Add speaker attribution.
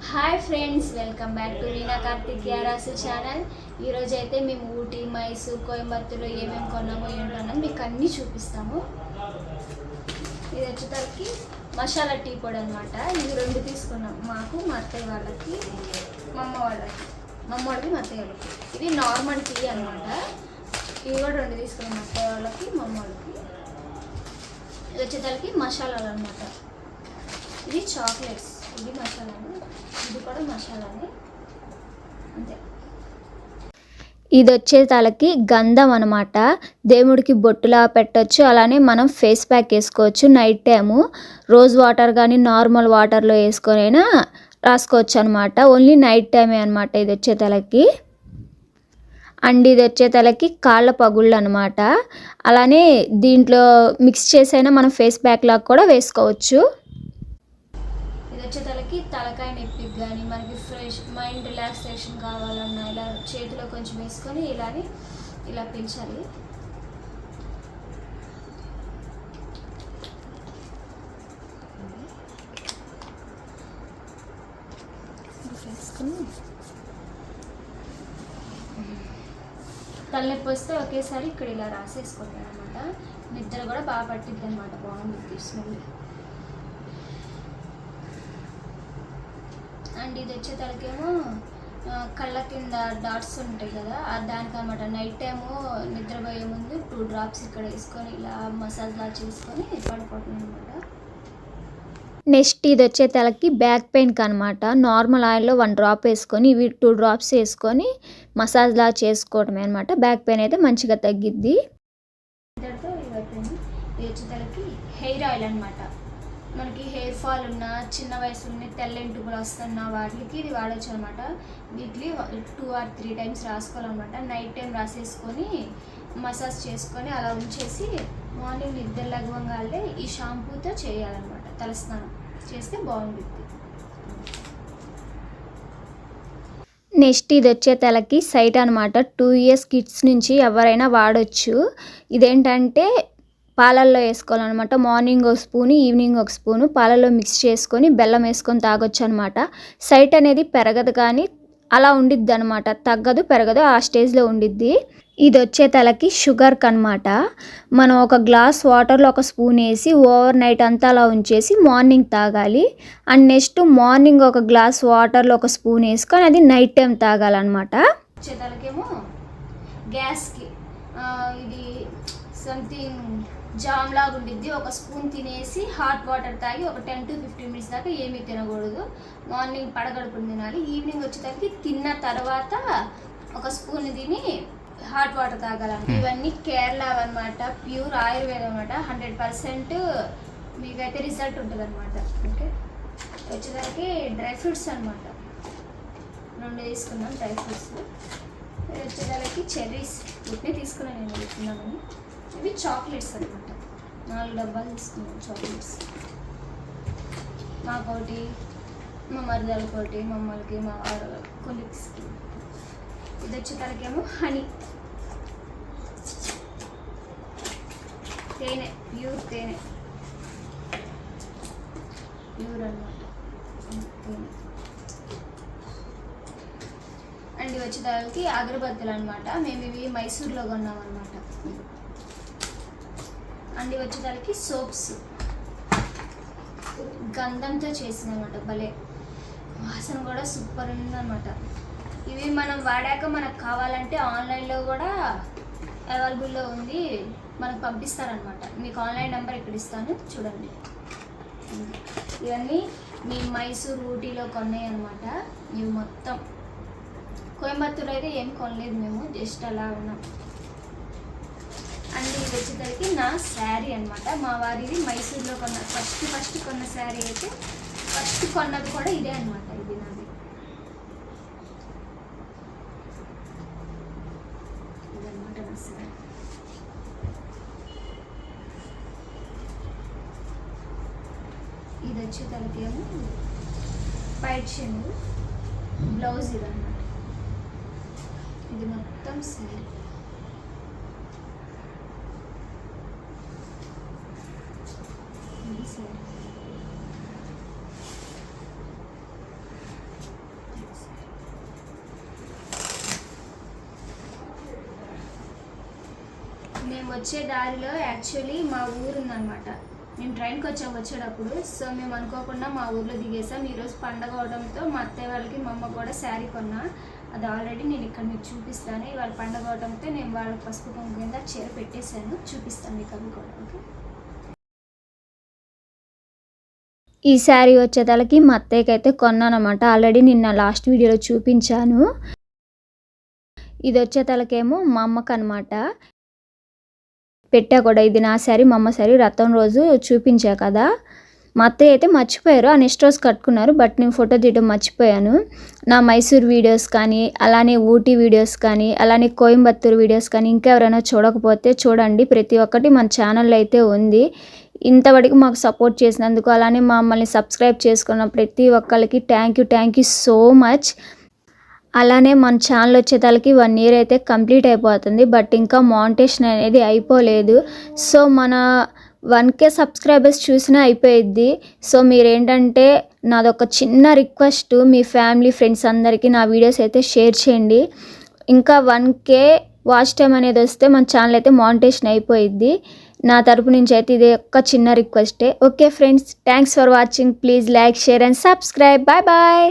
Speaker 1: Hi friends, welcome back to Veena Karthik Yarasu channel. ఈరోజు అయితే మేము ఊటీ, మైసూర్, కోయంబత్తూరులో ఏమేమి కొన్నామో ఏంటో మీకు అన్నీ చూపిస్తాము. ఇది వచ్చేసరికి మసాలా టీ పొడి అనమాట. ఇది 2 తీసుకున్నాం, మాకు మా అత్తయ్య వాళ్ళకి, మా అమ్మ వాళ్ళకి, మా అమ్మడికి మా అత్తయ్య వాళ్ళకి. ఇది నార్మల్ టీ అనమాట. ఇవి కూడా 2 తీసుకున్నాం, మా అత్తయ్య వాళ్ళకి, మా అమ్మ వాళ్ళకి. ఇది వచ్చేసరికి మసాలాలు అనమాట. ఇది చాక్లెట్స్, ఇది మసాలాలు, ఇది కూడా మసాలానే, అంతే.
Speaker 2: ఇది వచ్చేతలకి గంధం అనమాట. దేవుడికి బొట్టులా పెట్టచ్చు, అలానే మనం ఫేస్ ప్యాక్ వేసుకోవచ్చు. నైట్ టైము రోజ్ వాటర్ కానీ నార్మల్ వాటర్లో వేసుకొనైనా రాసుకోవచ్చు అనమాట. ఓన్లీ నైట్ టైమే అనమాట ఇది వచ్చేతలకి. అండ్ ఇది వచ్చేతలకి కాళ్ళ పగుళ్ళు అనమాట. అలానే దీంట్లో మిక్స్ చేసైనా మనం ఫేస్ ప్యాక్ లాగా కూడా వేసుకోవచ్చు.
Speaker 1: వచ్చేతలకి తలకాయ నొప్పికి కానీ మనకి ఫ్రెష్ మైండ్ రిలాక్సేషన్ కావాలన్నా ఇలా చేతిలో కొంచెం వేసుకొని ఇలా పెంచాలి. తలనొప్పి వస్తే ఒకేసారి ఇక్కడ ఇలా రాసేసుకుంటాను అనమాట. నిద్ర కూడా బాగా పట్టిద్ది అనమాట, బాగుంటుంది స్మెల్. అండ్ ఇది వచ్చేతలకేమో కళ్ళ కింద డాట్స్ ఉంటాయి కదా, దానికి అనమాట. నైట్ టైము నిద్రపోయే ముందు 2 డ్రాప్స్ ఇక్కడ వేసుకొని ఇలా మసాజ్లా చేసుకొని పడుకోవటం అనమాట.
Speaker 2: నెక్స్ట్ ఇది వచ్చేతలకి బ్యాక్ పెయిన్కి అనమాట. నార్మల్ ఆయిల్లో 1 డ్రాప్ వేసుకొని ఇవి 2 డ్రాప్స్ వేసుకొని మసాజ్లా చేసుకోవటమే అనమాట. బ్యాక్ పెయిన్ అయితే మంచిగా తగ్గిద్ది.
Speaker 1: ఇంతటితో ఇది అయిపోయింది. ఇది వచ్చేతలకి హెయిర్ ఆయిల్ అనమాట. మనకి హెయిర్ ఫాల్ ఉన్న, చిన్న వయసులోనే తెల్ల ఎంటుకలు వస్తున్న వాటికి ఇది వాడచ్చు అనమాట. వీక్లీ 2 or 3 టైమ్స్ రాసుకోవాలన్నమాట. నైట్ టైం రాసేసుకొని మసాజ్ చేసుకొని అలా ఉంచేసి మార్నింగ్ నిద్ర లగవంగానే ఈ షాంపూతో చేయాలన్నమాట. తలస్నానం చేస్తే బాగుంటుంది.
Speaker 2: నెక్స్ట్ ఇది వచ్చేతలకి సైట్ అనమాట. 2 years కిడ్స్ నుంచి ఎవరైనా వాడచ్చు. ఇదేంటంటే పాలల్లో వేసుకోవాలన్నమాట. మార్నింగ్ 1 స్పూను, ఈవినింగ్ 1 స్పూను పాలల్లో మిక్స్ చేసుకొని బెల్లం వేసుకొని తాగొచ్చు అనమాట. సైట్ అనేది పెరగదు కానీ అలా ఉండిద్ది అనమాట. తగ్గదు పెరగదు, ఆ స్టేజ్లో ఉండిద్ది. ఇది వచ్చేతలకి షుగర్కి అనమాట. మనం 1 గ్లాస్ వాటర్లో 1 స్పూన్ వేసి ఓవర్ నైట్ అంతా అలా ఉంచేసి మార్నింగ్ తాగాలి. అండ్ నెక్స్ట్ మార్నింగ్ 1 గ్లాస్ వాటర్లో 1 స్పూన్ వేసుకొని అది నైట్ టైం తాగాలన్నమాట.
Speaker 1: వచ్చేతలకేమో గ్యాస్కి ఇది సంథింగ్ జామ్ లాగా ఉండిద్ది. 1 స్పూన్ తినేసి హాట్ వాటర్ తాగి ఒక 10 to 15 minutes దాకా ఏమీ తినకూడదు. మార్నింగ్ పడగడుపుని తినాలి. ఈవినింగ్ వచ్చేసరికి తిన్న తర్వాత 1 స్పూన్ తిని హాట్ వాటర్ తాగాలన్నమాట. ఇవన్నీ కేరళ అనమాట, ప్యూర్ ఆయుర్వేదం అనమాట. 100% మీకైతే రిజల్ట్ ఉంటుంది అనమాట. ఓకే, వచ్చేసరికి డ్రై ఫ్రూట్స్ అనమాట. 2 తీసుకున్నాం డ్రై ఫ్రూట్స్. వచ్చేసరికి చెర్రీస్ వీటిని తీసుకున్నాను నేను తీసుకున్నామని. ఇవి చాక్లెట్స్ అనమాట. 4 డబ్బాలు తీసుకున్నాం చాక్లెట్స్. మాకోటి, మా మరిదాలకోటి, మా అమ్మలకి, మా వారు కొలీగ్స్కి. ఇది వచ్చేసరికేమో హనీ, తేనె, ప్యూర్ తేనె, ప్యూర్ అనమాట తేనె. అండ్ ఇవి వచ్చేసరికి అగరబత్తులు అనమాట. మేము ఇవి మైసూర్లో కొన్నాం అనమాట. అండ్ ఇవి వచ్చేసరికి సోప్స్, గంధంతో చేసిందనమాట. భలే వాసన కూడా సూపర్ ఉందన్నమాట. ఇవి మనం వాడాక మనకు కావాలంటే ఆన్లైన్లో కూడా అవైలబుల్లో ఉంది, మనకు పంపిస్తారనమాట. మీకు ఆన్లైన్ నెంబర్ ఇక్కడ ఇస్తాను, చూడండి. ఇవన్నీ మేము మైసూర్, ఊటీలో కొన్నాయి అనమాట. ఇవి మొత్తం కోయంబత్తూరు అయితే ఏం కొనలేదు మేము, జస్ట్ అలా ఉన్నాం. అండ్ ఇది వచ్చేసరికి నా శారీ అనమాట. మా వారిది మైసూర్లో కొన్న ఫస్ట్ కొన్న శారీ అయితే ఫస్ట్ కొన్నది కూడా ఇదే అనమాట. ఇది నాది. ఇదనమాట నా శారీ. ఇది వచ్చేసరికి ఏమో వైట్ షేడ్ బ్లౌజ్ ఇదన్నమాట. ఇది మొత్తం శారీ. మేము వచ్చే దారిలో యాక్చువల్లీ మా ఊరు ఉందన్నమాట. మేము ట్రైన్కి వచ్చేటప్పుడు సో మేము అనుకోకుండా మా ఊర్లో దిగేసాం. ఈరోజు పండగ అవడంతో మా అత్తయ్య వాళ్ళకి మా అమ్మ కూడా శారీ కొన్నా. అది ఆల్రెడీ నేను ఇక్కడ మీకు చూపిస్తాను. ఇవాళ పండగ అవడంతో నేను వాళ్ళకి పసుపు కుంకుమ కింద చీర పెట్టేశాను. చూపిస్తాను మీకు అవి కూడా. ఓకే,
Speaker 2: ఈ శారీ వచ్చేతలకి మా అత్తయ్యకి అయితే కొన్నాను అనమాట. ఆల్రెడీ నిన్న లాస్ట్ వీడియోలో చూపించాను. ఇది వచ్చేతలకేమో మా అమ్మకి అనమాట పెట్టా కూడా. ఇది నా శారీ, మా అమ్మ శారీ రథం రోజు చూపించా కదా. మా అత్తయ్య అయితే మర్చిపోయారు, ఆ నెక్స్ట్ రోజు కట్టుకున్నారు. బట్ నేను ఫోటో తీయడం మర్చిపోయాను. నా మైసూర్ వీడియోస్ కానీ, అలానే ఊటీ వీడియోస్ కానీ, అలానే కోయంబత్తూరు వీడియోస్ కానీ ఇంకా ఎవరైనా చూడకపోతే చూడండి. ప్రతి ఒక్కటి మన ఛానల్లో అయితే ఉంది. ఇంతవరకు మాకు సపోర్ట్ చేసినందుకు, అలానే మమ్మల్ని సబ్స్క్రైబ్ చేసుకున్న ప్రతి ఒక్కరికి థ్యాంక్ యూ సో మచ్. అలానే మన ఛానల్ వచ్చేతలకి 1 year అయితే కంప్లీట్ అయిపోతుంది. బట్ ఇంకా మానిటైజేషన్ అనేది అయిపోలేదు. సో మన 1K సబ్స్క్రైబర్స్ చూసినా అయిపోయిద్ది. సో మీరేంటంటే నాదొక చిన్న రిక్వెస్ట్, మీ ఫ్యామిలీ ఫ్రెండ్స్ అందరికీ నా వీడియోస్ అయితే షేర్ చేయండి. ఇంకా 1K వాచ్ టైం అనేది వస్తే మన ఛానల్ అయితే మానిటైజేషన్ అయిపోయిద్ది. నా తరపు నుంచి అయితే ఇది ఒక చిన్న రిక్వెస్టే. Okay friends, thanks for watching. Please like, share and subscribe. Bye bye.